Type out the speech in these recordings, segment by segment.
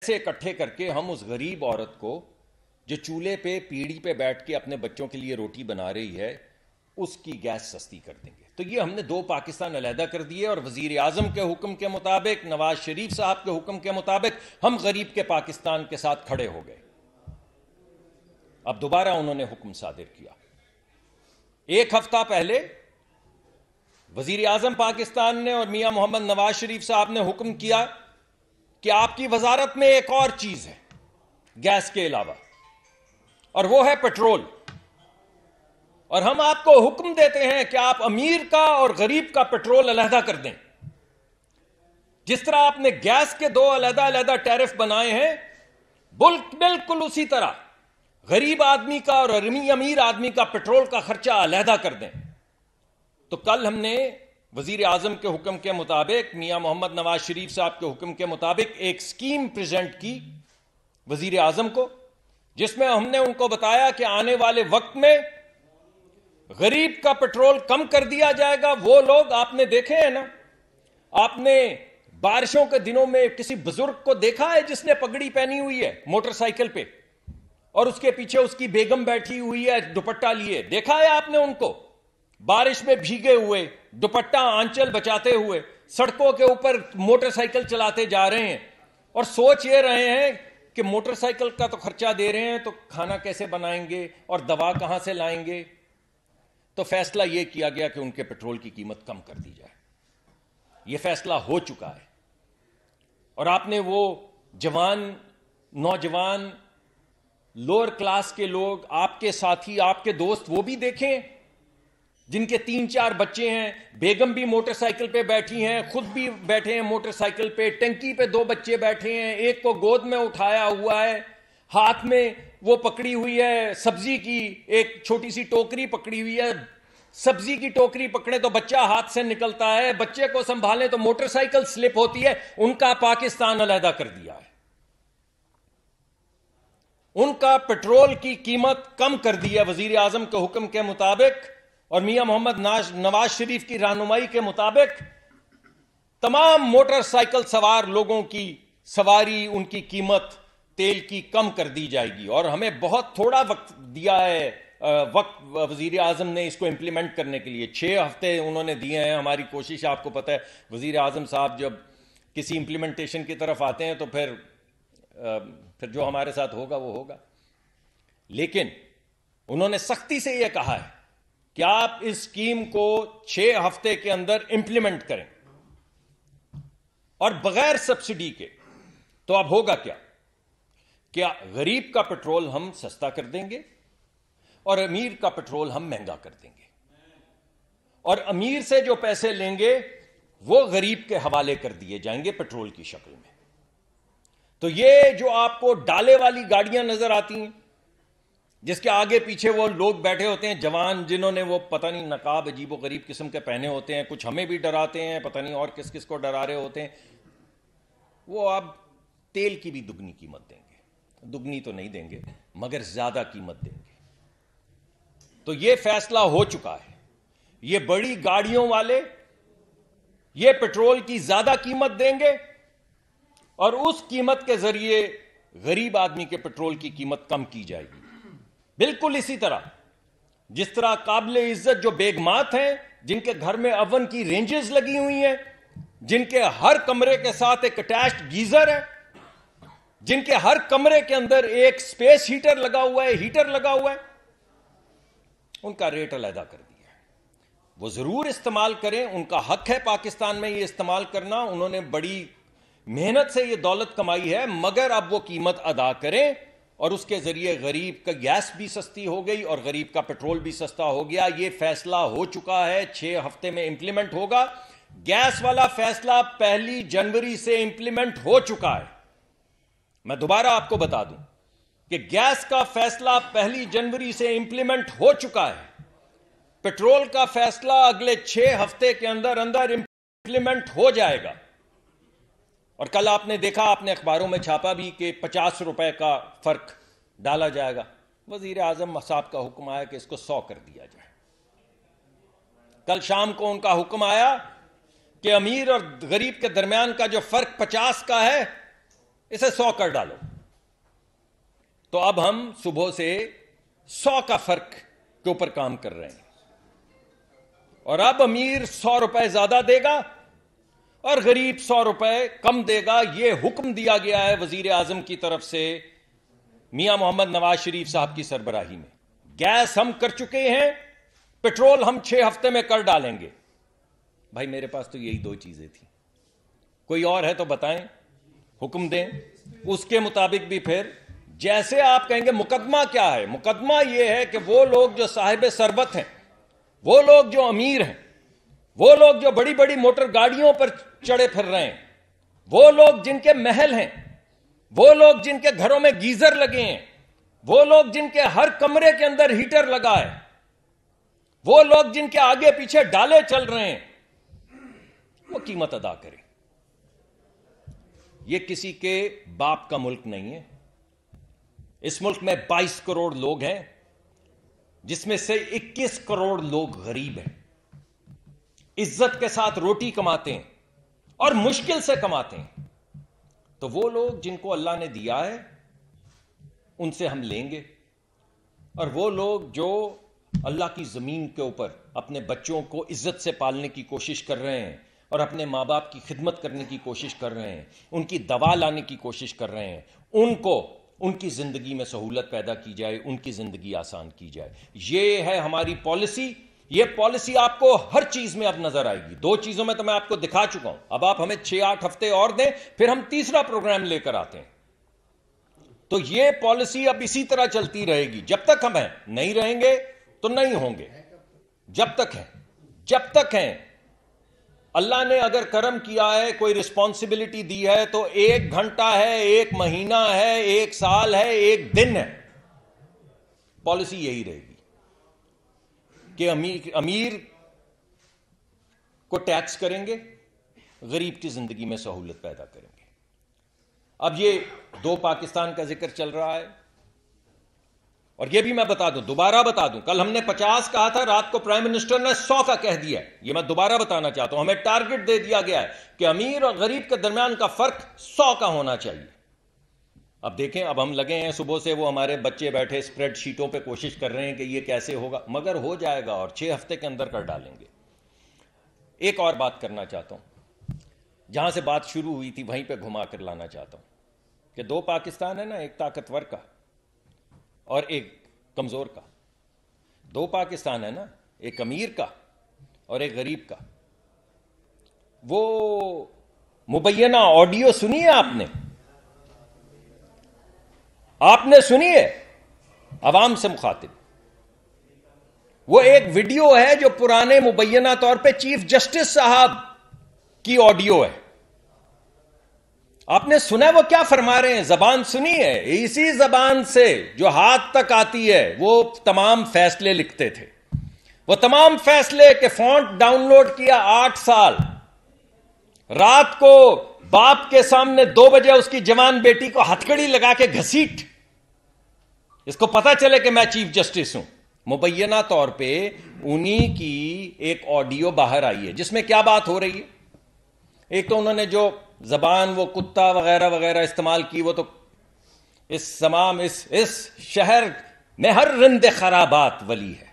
پیسے اکٹھے کر کے ہم اس غریب عورت کو جو چولہے پہ پیڑھی پہ بیٹھ کے اپنے بچوں کے لیے روٹی بنا رہی ہے اس کی گیس سستی کر دیں گے. تو یہ ہم نے دو پاکستان علیحدہ کر دیے, اور وزیر اعظم کے حکم کے مطابق, نواز شریف صاحب کے حکم کے مطابق ہم غریب کے پاکستان کے ساتھ کھڑے ہو گئے. اب دوبارہ انہوں نے حکم صادر کیا. ایک ہفتہ پہلے وزیر اعظم پاکستان نے اور میاں محمد نواز شریف صاحب نے حکم کیا کہ آپ کی وزارت میں ایک اور چیز ہے گیس کے علاوہ, اور وہ ہے پیٹرول. اور ہم آپ کو حکم دیتے ہیں کہ آپ امیر کا اور غریب کا پیٹرول علیحدہ کر دیں. جس طرح آپ نے گیس کے دو علیحدہ علیحدہ ٹیرف بنائے ہیں, بالکل اسی طرح غریب آدمی کا اور امیر آدمی کا پیٹرول کا خرچہ علیحدہ کر دیں. تو کل ہم نے وزیر اعظم کے حکم کے مطابق, میاں محمد نواز شریف صاحب کے حکم کے مطابق ایک سکیم پریزنٹ کی وزیر اعظم کو, جس میں ہم نے ان کو بتایا کہ آنے والے وقت میں غریب کا پیٹرول کم کر دیا جائے گا. وہ لوگ آپ نے دیکھے ہیں نا, آپ نے بارشوں کے دنوں میں کسی بزرگ کو دیکھا ہے جس نے پگڑی پہنی ہوئی ہے موٹر سائیکل پہ اور اس کے پیچھے اس کی بیگم بیٹھی ہوئی ہے دوپٹہ لیے؟ دیکھا ہے آپ نے ان کو بارش میں بھیگے ہوئے, دوپٹہ آنچل بچاتے ہوئے سڑکوں کے اوپر موٹر سائیکل چلاتے جا رہے ہیں, اور سوچ یہ رہے ہیں کہ موٹر سائیکل کا تو خرچہ دے رہے ہیں تو کھانا کیسے بنائیں گے اور دوا کہاں سے لائیں گے؟ تو فیصلہ یہ کیا گیا کہ ان کے پیٹرول کی قیمت کم کر دی جائے. یہ فیصلہ ہو چکا ہے. اور آپ نے وہ جوان, نوجوان, لوور کلاس کے لوگ, آپ کے ساتھی, آپ کے دوست, وہ بھی دیکھیں جن کے 3-4 بچے ہیں, بیگم بھی موٹر سائیکل پہ بیٹھی ہیں, خود بھی بیٹھے ہیں موٹر سائیکل پہ, ٹنکی پہ 2 بچے بیٹھے ہیں, ایک کو گود میں اٹھایا ہوا ہے, ہاتھ میں وہ پکڑی ہوئی ہے سبزی کی ایک چھوٹی سی ٹوکری پکڑی ہوئی ہے. سبزی کی ٹوکری پکڑے تو بچہ ہاتھ سے نکلتا ہے, بچے کو سنبھالیں تو موٹر سائیکل سلپ ہوتی ہے. ان کا پاکستان علیحدہ کر دیا ہے, ان کا پیٹرول کی قیمت کم کر دی ہے وزیر اعظم کے حکم کے مطابق, اور میاں محمد نواز شریف کی رہنمائی کے مطابق تمام موٹر سائیکل سوار لوگوں کی سواری, ان کی قیمت تیل کی کم کر دی جائے گی. اور ہمیں بہت تھوڑا وقت دیا ہے, وقت وزیر اعظم نے اس کو امپلیمنٹ کرنے کے لیے 6 ہفتے انہوں نے دیے ہیں. ہماری کوشش, آپ کو پتہ ہے وزیر اعظم صاحب جب کسی امپلیمنٹیشن کی طرف آتے ہیں تو پھر جو ہمارے ساتھ ہوگا وہ ہوگا. لیکن انہوں نے سختی سے یہ کہا ہے کہ آپ اس اسکیم کو 6 ہفتے کے اندر امپلیمنٹ کریں اور بغیر سبسڈی کے. تو اب ہوگا کیا غریب کا پیٹرول ہم سستا کر دیں گے اور امیر کا پیٹرول ہم مہنگا کر دیں گے, اور امیر سے جو پیسے لیں گے وہ غریب کے حوالے کر دیے جائیں گے پیٹرول کی شکل میں. تو یہ جو آپ کو ڈالے والی گاڑیاں نظر آتی ہیں جس کے آگے پیچھے وہ لوگ بیٹھے ہوتے ہیں جوان, جنہوں نے وہ پتہ نہیں نقاب عجیب و غریب قسم کے پہنے ہوتے ہیں, کچھ ہمیں بھی ڈراتے ہیں, پتہ نہیں اور کس کس کو ڈرا رہے ہوتے ہیں, وہ اب تیل کی بھی دگنی قیمت دیں گے. دگنی تو نہیں دیں گے مگر زیادہ قیمت دیں گے. تو یہ فیصلہ ہو چکا ہے. یہ بڑی گاڑیوں والے یہ پیٹرول کی زیادہ قیمت دیں گے اور اس قیمت کے ذریعے غریب آدمی کے پیٹرول کی قیمت کم کی جائے گی. بالکل اسی طرح جس طرح قابل عزت جو بیگمات ہیں جن کے گھر میں اوون کی رینجز لگی ہوئی ہیں, جن کے ہر کمرے کے ساتھ ایک اٹیچڈ گیزر ہے, جن کے ہر کمرے کے اندر ایک سپیس ہیٹر لگا ہوا ہے, ان کا ریٹ علیحدہ کر دیا ہے. وہ ضرور استعمال کریں, ان کا حق ہے پاکستان میں یہ استعمال کرنا, انہوں نے بڑی محنت سے یہ دولت کمائی ہے, مگر اب وہ قیمت ادا کریں اور اس کے ذریعے غریب کا گیس بھی سستی ہو گئی اور غریب کا پیٹرول بھی سستا ہو گیا. یہ فیصلہ ہو چکا ہے, 6 ہفتے میں امپلیمنٹ ہوگا. گیس والا فیصلہ 1 جنوری سے امپلیمنٹ ہو چکا ہے. میں دوبارہ آپ کو بتا دوں کہ گیس کا فیصلہ 1 جنوری سے امپلیمنٹ ہو چکا ہے. پیٹرول کا فیصلہ اگلے 6 ہفتے کے اندر امپلیمنٹ ہو جائے گا. اور کل آپ نے دیکھا, آپ نے اخباروں میں چھاپا بھی کہ 50 روپے کا فرق ڈالا جائے گا. وزیر اعظم صاحب کا حکم آیا کہ اس کو 100 کر دیا جائے. کل شام کو ان کا حکم آیا کہ امیر اور غریب کے درمیان کا جو فرق 50 کا ہے اسے 100 کر ڈالو. تو اب ہم صبح سے 100 کا فرق کے اوپر کام کر رہے ہیں, اور اب امیر 100 روپے زیادہ دے گا اور غریب 100 روپے کم دے گا. یہ حکم دیا گیا ہے وزیر اعظم کی طرف سے میاں محمد نواز شریف صاحب کی سربراہی میں. گیس ہم کر چکے ہیں, پیٹرول ہم 6 ہفتے میں کر ڈالیں گے. بھائی میرے پاس تو یہی 2 چیزیں تھیں, کوئی اور ہے تو بتائیں, حکم دیں. اس کے مطابق بھی پھر جیسے آپ کہیں گے. مقدمہ کیا ہے؟ مقدمہ یہ ہے کہ وہ لوگ جو صاحب ثروت ہیں, وہ لوگ جو امیر ہیں, وہ لوگ جو بڑی بڑی موٹر گاڑیوں پر چڑھے پھر رہے ہیں, وہ لوگ جن کے محل ہیں, وہ لوگ جن کے گھروں میں گیزر لگے ہیں, وہ لوگ جن کے ہر کمرے کے اندر ہیٹر لگا ہے, وہ لوگ جن کے آگے پیچھے ڈالے چل رہے ہیں, وہ قیمت ادا کریں. یہ کسی کے باپ کا ملک نہیں ہے. اس ملک میں 22 کروڑ لوگ ہیں, جس میں سے 21 کروڑ لوگ غریب ہیں, عزت کے ساتھ روٹی کماتے ہیں اور مشکل سے کماتے ہیں. تو وہ لوگ جن کو اللہ نے دیا ہے ان سے ہم لیں گے, اور وہ لوگ جو اللہ کی زمین کے اوپر اپنے بچوں کو عزت سے پالنے کی کوشش کر رہے ہیں اور اپنے ماں باپ کی خدمت کرنے کی کوشش کر رہے ہیں, ان کی دوا لانے کی کوشش کر رہے ہیں, ان کو ان کی زندگی میں سہولت پیدا کی جائے, ان کی زندگی آسان کی جائے. یہ ہے ہماری پالیسی. یہ پالیسی آپ کو ہر چیز میں اب نظر آئے گی. 2 چیزوں میں تو میں آپ کو دکھا چکا ہوں. اب آپ ہمیں 6-8 ہفتے اور دیں, پھر ہم تیسرا پروگرام لے کر آتے ہیں. تو یہ پالیسی اب اسی طرح چلتی رہے گی. جب تک ہم ہیں, نہیں رہیں گے تو نہیں ہوں گے. جب تک ہیں, جب تک ہیں. اللہ نے اگر کرم کیا ہے, کوئی رسپانسبلٹی دی ہے, تو 1 گھنٹہ ہے, 1 مہینہ ہے, 1 سال ہے, 1 دن ہے. پالیسی یہی رہے گی کہ امیر کو ٹیکس کریں گے, غریب کی زندگی میں سہولت پیدا کریں گے. اب یہ 2 پاکستان کا ذکر چل رہا ہے, اور یہ بھی میں بتا دوں, دوبارہ بتا دوں, کل ہم نے 50 کہا تھا, رات کو پرائم منسٹر نے 100 کا کہہ دیا ہے. یہ میں دوبارہ بتانا چاہتا ہوں. ہمیں ٹارگٹ دے دیا گیا ہے کہ امیر اور غریب کے درمیان کا فرق 100 کا ہونا چاہیے. اب دیکھیں, اب ہم لگے ہیں صبح سے, وہ ہمارے بچے بیٹھے اسپریڈ شیٹوں پہ کوشش کر رہے ہیں کہ یہ کیسے ہوگا, مگر ہو جائے گا, اور 6 ہفتے کے اندر کر ڈالیں گے. ایک اور بات کرنا چاہتا ہوں, جہاں سے بات شروع ہوئی تھی وہیں پہ گھما کر لانا چاہتا ہوں کہ 2 پاکستان ہے نا, ایک طاقتور کا اور ایک کمزور کا. 2 پاکستان ہے نا, ایک امیر کا اور ایک غریب کا. وہ مبینہ آڈیو سنی ہے آپ نے؟ آپ نے سنی ہے عوام سے مخاطب؟ وہ ایک ویڈیو ہے جو پرانے مبینہ طور پہ چیف جسٹس صاحب کی آڈیو ہے. آپ نے سنا ہے وہ کیا فرما رہے ہیں؟ زبان سنی ہے؟ اسی زبان سے جو ہاتھ تک آتی ہے وہ تمام فیصلے لکھتے تھے. وہ تمام فیصلے کے فونٹ ڈاؤن لوڈ کیا 8 سال. رات کو باپ کے سامنے 2 بجے اس کی جوان بیٹی کو ہتھکڑی لگا کے گھسیٹ, اس کو پتا چلے کہ میں چیف جسٹس ہوں. مبینہ طور پہ انہی کی ایک آڈیو باہر آئی ہے جس میں کیا بات ہو رہی ہے. ایک تو انہوں نے جو زبان وہ کتا وغیرہ وغیرہ استعمال کی, وہ تو اس شہر میں ہر رند خرابات ولی ہے.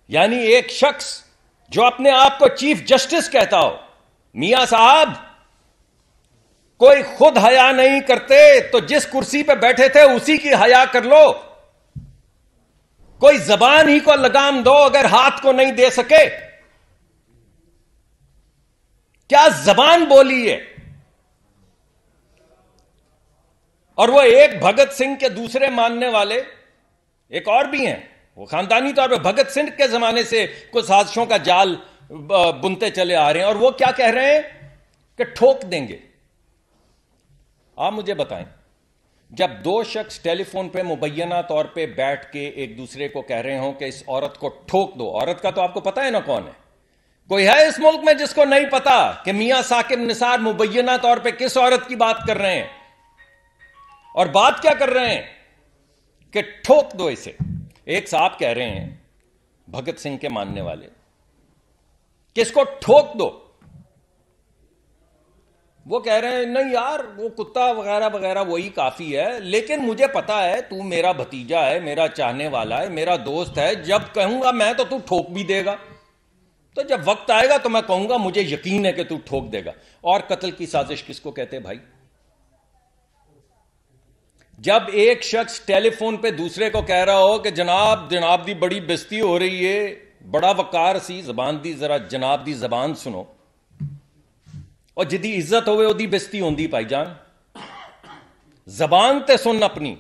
یعنی ایک شخص جو اپنے آپ کو چیف جسٹس کہتا ہو, میاں صاحب کوئی خود حیا نہیں کرتے تو جس کرسی پہ بیٹھے تھے اسی کی حیا کر لو. کوئی زبان ہی کو لگام دو اگر ہاتھ کو نہیں دے سکے. کیا زبان بولی ہے. اور وہ ایک بھگت سنگھ کے دوسرے ماننے والے ایک اور بھی ہیں, وہ خاندانی طور پہ بھگت سنگھ کے زمانے سے کچھ سازشوں کا جال بنتے چلے آ رہے ہیں, اور وہ کیا کہہ رہے ہیں کہ ٹھوک دیں گے. آپ مجھے بتائیں, جب 2 شخص ٹیلی فون پہ مبینہ طور پہ بیٹھ کے ایک دوسرے کو کہہ رہے ہوں کہ اس عورت کو ٹھوک دو, عورت کا تو آپ کو پتا ہے نا کون ہے. کوئی ہے اس ملک میں جس کو نہیں پتا کہ میاں ثاقب نثار مبینہ طور پہ کس عورت کی بات کر رہے ہیں, اور بات کیا کر رہے ہیں کہ ٹھوک دو اسے. ایک صاحب کہہ رہے ہیں بھگت سنگھ کے ماننے والے کہ اس کو ٹھوک دو. وہ کہہ رہے ہیں نہیں یار وہ کتا وغیرہ وغیرہ وہی کافی ہے، لیکن مجھے پتا ہے تو میرا بھتیجا ہے، میرا چاہنے والا ہے، میرا دوست ہے، جب کہوں گا میں تو ٹھوک بھی دے گا، تو جب وقت آئے گا تو میں کہوں گا مجھے یقین ہے کہ تو ٹھوک دے گا۔ اور قتل کی سازش کس کو کہتے بھائی؟ جب ایک شخص ٹیلی فون پہ دوسرے کو کہہ رہا ہو کہ جناب جناب دی بڑی بےزتی ہو رہی ہے، بڑا وقار سی زبان دی، ذرا جناب دی زبان سنو، اور جدی عزت ہوئے وہ دی بےزتی ہوندی بھائی جان، زبان تے سن اپنی،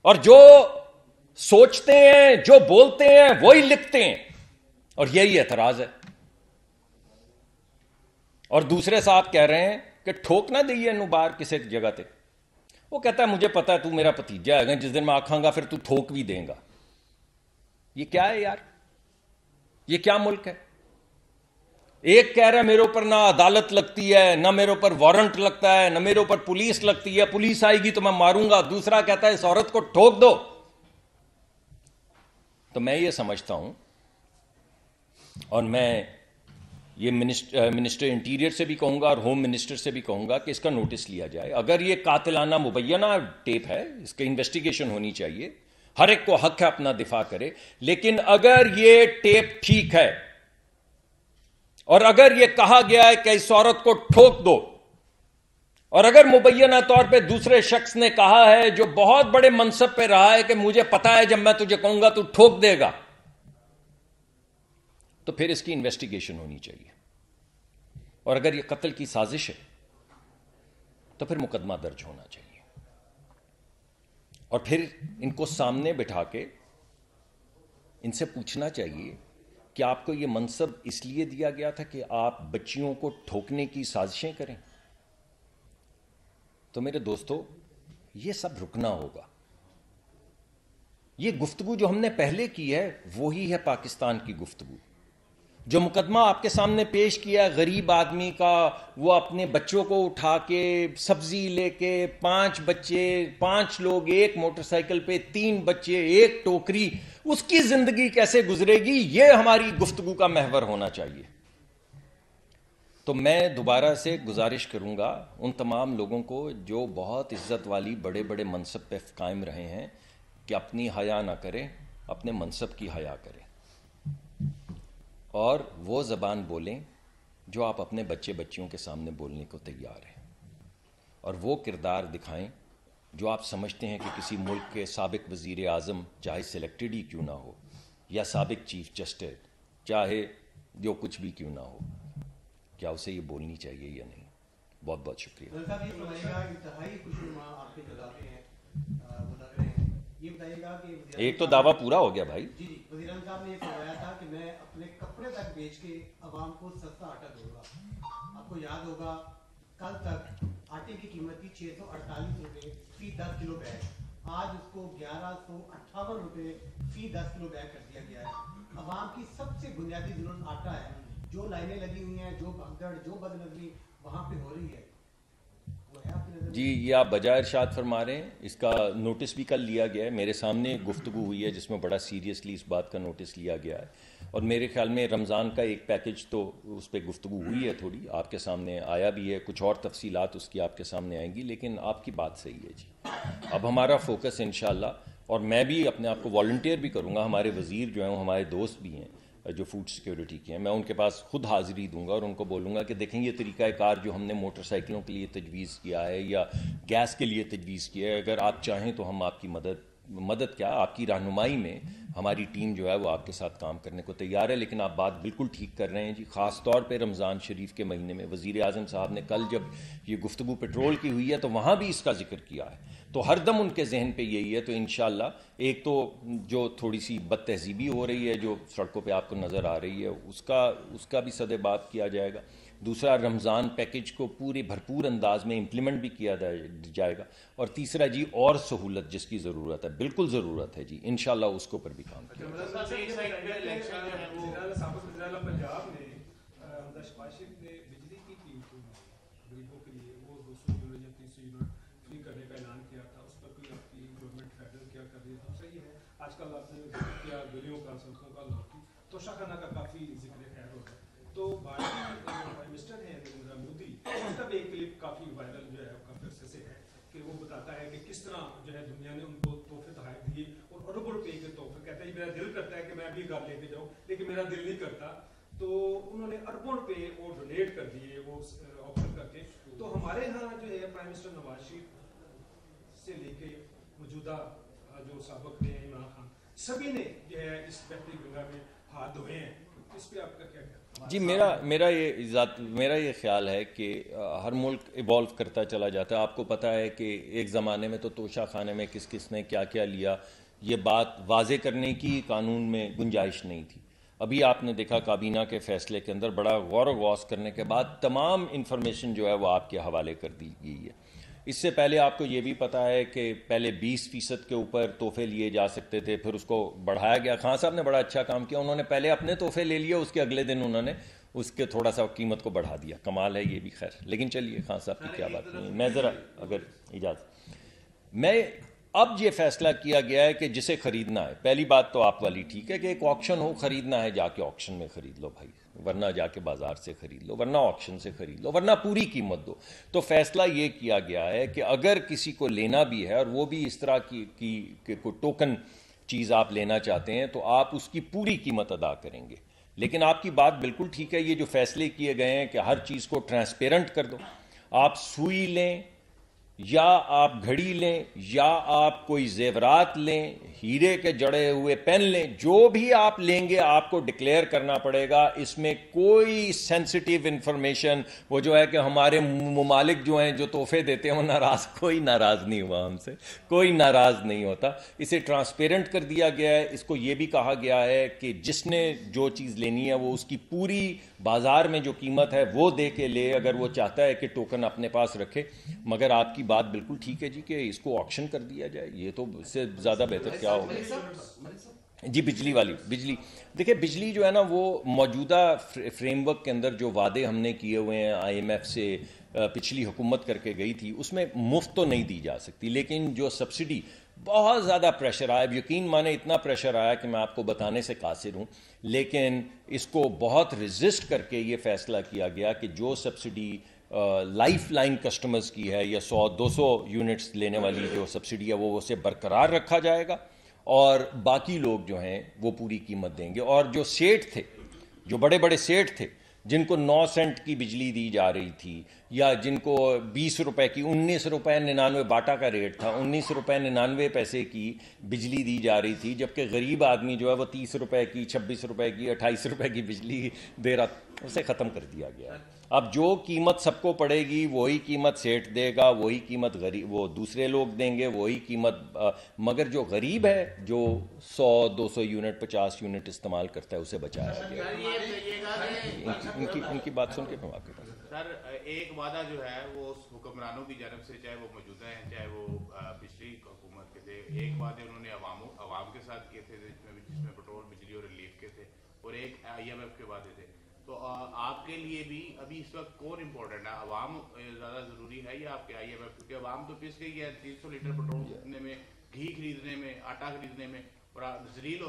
اور جو سوچتے ہیں جو بولتے ہیں وہی لکھتے ہیں، اور یہی اعتراض ہے۔ اور دوسرے صاحب کہہ رہے ہیں کہ ٹھوک نہ دئیے نو باہر کسی جگہ تے، وہ کہتا ہے مجھے پتا ہے تو میرا بھتیجا ہے، جس دن میں آکھاں گا پھر تو ٹھوک بھی دیں گا۔ یہ کیا ہے یار؟ یہ کیا ملک ہے؟ ایک کہہ رہا ہے میرے اوپر نہ عدالت لگتی ہے، نہ میرے اوپر وارنٹ لگتا ہے، نہ میرے اوپر پولیس لگتی ہے، پولیس آئے گی تو میں ماروں گا، دوسرا کہتا ہے اس عورت کو ٹھوک دو۔ تو میں یہ سمجھتا ہوں، اور میں یہ منسٹر انٹیریئر سے بھی کہوں گا اور ہوم منسٹر سے بھی کہوں گا کہ اس کا نوٹس لیا جائے۔ اگر یہ قاتلانہ مبینہ ٹیپ ہے اس کی انویسٹیگیشن ہونی چاہیے، ہر ایک کو حق ہے اپنا دفاع کرے، لیکن اگر یہ ٹیپ ٹھیک ہے اور اگر یہ کہا گیا ہے کہ اس عورت کو ٹھوک دو، اور اگر مبینہ طور پہ دوسرے شخص نے کہا ہے جو بہت بڑے منصب پہ رہا ہے کہ مجھے پتا ہے جب میں تجھے کہوں گا تو ٹھوک دے گا، تو پھر اس کی انویسٹیگیشن ہونی چاہیے، اور اگر یہ قتل کی سازش ہے تو پھر مقدمہ درج ہونا چاہیے، اور پھر ان کو سامنے بٹھا کے ان سے پوچھنا چاہیے کہ آپ کو یہ منصب اس لیے دیا گیا تھا کہ آپ بچیوں کو ٹھوکنے کی سازشیں کریں؟ تو میرے دوستو یہ سب رکنا ہوگا۔ یہ گفتگو جو ہم نے پہلے کی ہے وہی ہے پاکستان کی گفتگو۔ جو مقدمہ آپ کے سامنے پیش کیا ہے غریب آدمی کا، وہ اپنے بچوں کو اٹھا کے سبزی لے کے 5 بچے، 5 لوگ ایک موٹر سائیکل پہ، 3 بچے ایک ٹوکری، اس کی زندگی کیسے گزرے گی، یہ ہماری گفتگو کا محور ہونا چاہیے۔ تو میں دوبارہ سے گزارش کروں گا ان تمام لوگوں کو جو بہت عزت والی بڑے بڑے منصب پہ قائم رہے ہیں کہ اپنی حیا نہ کریں، اپنے منصب کی حیا کریں، اور وہ زبان بولیں جو آپ اپنے بچے بچیوں کے سامنے بولنے کو تیار ہیں، اور وہ کردار دکھائیں جو آپ سمجھتے ہیں کہ کسی ملک کے سابق وزیر اعظم چاہے سلیکٹڈ ہی کیوں نہ ہو، یا سابق چیف جسٹس چاہے جو کچھ بھی کیوں نہ ہو، کیا اسے یہ بولنی چاہیے یا نہیں؟ بہت بہت شکریہ۔ ایک تو دعویٰ پورا ہو گیا بھائی۔ جی وزیر اعظم صاحب نے یہ فرمایا تھا کہ میں اپنے کپڑے تک بیچ کے عوام کو سستا آٹا دوں گا۔ آپ کو یاد ہوگا کل تک آٹے کی قیمت تھی 648 روپے فی 10 کلو بیگ، آج اس کو 1158 روپے فی 10 کلو بیگ کر دیا گیا ہے۔ عوام کی سب سے بنیادی ضرورت آٹا ہے، جو لائنیں لگی ہوئی ہیں، جو بھگدڑ، جو بدنظمی وہاں پہ ہو رہی ہے، جی یہ آپ بجائے ارشاد فرما رہے ہیں، اس کا نوٹس بھی کل لیا گیا ہے، میرے سامنے گفتگو ہوئی ہے جس میں بڑا سیریسلی اس بات کا نوٹس لیا گیا ہے، اور میرے خیال میں رمضان کا ایک پیکج تو اس پہ گفتگو ہوئی ہے، تھوڑی آپ کے سامنے آیا بھی ہے، کچھ اور تفصیلات اس کی آپ کے سامنے آئیں گی، لیکن آپ کی بات صحیح ہے جی۔ اب ہمارا فوکس انشاءاللہ، اور میں بھی اپنے آپ کو والنٹیئر بھی کروں گا، ہمارے وزیر جو ہیں وہ ہمارے دوست بھی ہیں جو فوڈ سیکیورٹی کے ہیں، میں ان کے پاس خود حاضری دوں گا اور ان کو بولوں گا کہ دیکھیں یہ طریقہ کار جو ہم نے موٹر سائیکلوں کے لیے تجویز کیا ہے یا گیس کے لیے تجویز کیا ہے، اگر آپ چاہیں تو ہم آپ کی مدد کیا آپ کی رہنمائی میں ہماری ٹیم جو ہے وہ آپ کے ساتھ کام کرنے کو تیار ہے۔ لیکن آپ بات بالکل ٹھیک کر رہے ہیں جی، خاص طور پہ رمضان شریف کے مہینے میں وزیر اعظم صاحب نے کل جب یہ گفتگو پیٹرول کی ہوئی ہے تو وہاں بھی اس کا ذکر کیا ہے، تو ہر دم ان کے ذہن پہ یہی ہے۔ تو انشاءاللہ ایک تو جو تھوڑی سی بد تہذیبی ہو رہی ہے جو سڑکوں پہ آپ کو نظر آ رہی ہے اس کا بھی صد بات کیا جائے گا، دوسرا رمضان پیکج کو پورے بھرپور انداز میں امپلیمنٹ بھی کیا جائے گا، اور تیسرا جی اور سہولت جس کی ضرورت ہے، بالکل ضرورت ہے جی، انشاءاللہ اس کے اوپر بھی کام کیا آج کل آپ نے کیا گلیوں کا، سڑکوں کا، توشہ خانہ کا کافی ذکر خیر ہوگا، تو بھارتی پرائم منسٹر ہیں نریندر مودی کا بھی ایک کلپ کافی وائرل جو ہے کافی عرصے سے ہے کہ وہ بتاتا ہے کہ کس طرح جو ہے دنیا نے ان کو تحفے تحائف دیے اور اربوں روپے کے تحفے. کہتا ہے میرا دل کرتا ہے کہ میں ابھی گھر لے کے جاؤں لیکن میرا دل نہیں کرتا. تو انہوں نے اربوں روپے وہ ڈونیٹ کر دیے وہ آپشن کر کے. تو ہمارے ہاں جو ہے پرائم منسٹر نواز شریف سے لے کے موجودہ جو سابق نے عمران خان سبھی نے جو ہے اس بہتری گنگا میں ہاتھ دھوئے ہیں. اس پہ آپ کا کیا کہنا ہے؟ جی میرا یہ خیال ہے کہ ہر ملک ایوالو کرتا چلا جاتا ہے. آپ کو پتہ ہے کہ ایک زمانے میں تو توشہ خانے میں کس کس نے کیا کیا لیا یہ بات واضح کرنے کی قانون میں گنجائش نہیں تھی. ابھی آپ نے دیکھا کابینہ کے فیصلے کے اندر بڑا غور و غوص کرنے کے بعد تمام انفارمیشن جو ہے وہ آپ کے حوالے کر دی گئی ہے. اس سے پہلے آپ کو یہ بھی پتہ ہے کہ پہلے 20% کے اوپر تحفے لیے جا سکتے تھے, پھر اس کو بڑھایا گیا. خان صاحب نے بڑا اچھا کام کیا, انہوں نے پہلے اپنے تحفے لے لیے, اس کے اگلے دن انہوں نے اس کے تھوڑا سا قیمت کو بڑھا دیا. کمال ہے یہ بھی. خیر لیکن چلیے خان صاحب کی کیا بات نہیں. میں ذرا اگر اجازت, میں اب یہ فیصلہ کیا گیا ہے کہ جسے خریدنا ہے, پہلی بات تو آپ والی ٹھیک ہے کہ ایک آکشن ہو, خریدنا ہے جا کے آکشن میں خرید لو بھائی, ورنہ جا کے بازار سے خرید لو, ورنہ آکشن سے خرید لو, ورنہ پوری قیمت دو. تو فیصلہ یہ کیا گیا ہے کہ اگر کسی کو لینا بھی ہے اور وہ بھی اس طرح کی کوئی ٹوکن چیز آپ لینا چاہتے ہیں تو آپ اس کی پوری قیمت ادا کریں گے. لیکن آپ کی بات بالکل ٹھیک ہے, یہ جو فیصلے کیے گئے ہیں کہ ہر چیز کو ٹرانسپیرنٹ کر دو, آپ سوئی لیں یا آپ گھڑی لیں یا آپ کوئی زیورات لیں, ہیرے کے جڑے ہوئے پین لیں, جو بھی آپ لیں گے آپ کو ڈکلیئر کرنا پڑے گا. اس میں کوئی سینسٹیو انفارمیشن, وہ جو ہے کہ ہمارے ممالک جو ہیں جو تحفے دیتے ہیں وہ کوئی ناراض نہیں ہوا, ہم سے کوئی ناراض نہیں ہوتا. اسے ٹرانسپیرنٹ کر دیا گیا ہے. اس کو یہ بھی کہا گیا ہے کہ جس نے جو چیز لینی ہے وہ اس کی پوری بازار میں جو قیمت ہے وہ دے کے لے, اگر وہ چاہتا ہے کہ ٹوکن اپنے پاس رکھے. مگر آپ کی بات بالکل ٹھیک ہے جی کہ اس کو آکشن کر دیا جائے, یہ تو اس سے زیادہ بہتر کیا ہوگا. جی بجلی دیکھیں, بجلی جو ہے نا وہ موجودہ فریم ورک کے اندر جو وعدے ہم نے کیے ہوئے ہیں IMF سے, پچھلی حکومت کر کے گئی تھی, اس میں مفت تو نہیں دی جا سکتی. لیکن جو سبسڈی بہت زیادہ پریشر آیا, یقین مانے اتنا پریشر آیا کہ میں آپ کو بتانے سے قاصر ہوں, لیکن اس کو بہت ریزسٹ کر کے یہ فیصلہ کیا گیا کہ جو سبسڈی لائف لائن کسٹمرز کی ہے یا 100-200 یونٹس لینے والی جو سبسڈی ہے وہ اسے برقرار رکھا جائے گا, اور باقی لوگ جو ہیں وہ پوری قیمت دیں گے. اور جو سیٹ تھے, جو بڑے بڑے سیٹ تھے جن کو 9 سینٹ کی بجلی دی جا رہی تھی, یا جن کو 20 روپے کی 19 روپے 99 باٹا کا ریٹ تھا, 19 روپے 99 پیسے کی بجلی دی جا رہی تھی, جبکہ غریب آدمی جو ہے وہ 30 روپے کی 26 روپے کی 28 روپے کی بجلی دے رہا, اسے ختم کر دیا گیا. اب جو قیمت سب کو پڑے گی وہی قیمت سیٹ دے گا, وہی قیمت غریب وہ دوسرے لوگ دیں گے, وہی قیمت. مگر جو غریب ہے جو 100-200 یونٹ 50 یونٹ استعمال کرتا ہے اسے بچایا گیا. ان کی بات سن کے میں واقع کروں. سر ایک وعدہ جو ہے وہ حکمرانوں کی جانب سے, چاہے وہ موجودہ ہیں چاہے وہ پچھلی حکومت کے تھے, ایک وعدے انہوں نے عوام کے ساتھ کیے تھے جس میں پٹرول بجلی اور ریلیف کے تھے, اور ایک IMF کے وعدے تھے. تو آپ کے لیے بھی ابھی اس وقت کون امپورٹنٹ ہے, عوام زیادہ ضروری ہے یا آپ کے IMF؟ کیونکہ عوام تو پس گئی ہے 300 لیٹر پٹرول خریدنے میں, گھی خریدنے میں, آٹا خریدنے میں, اور ذلیل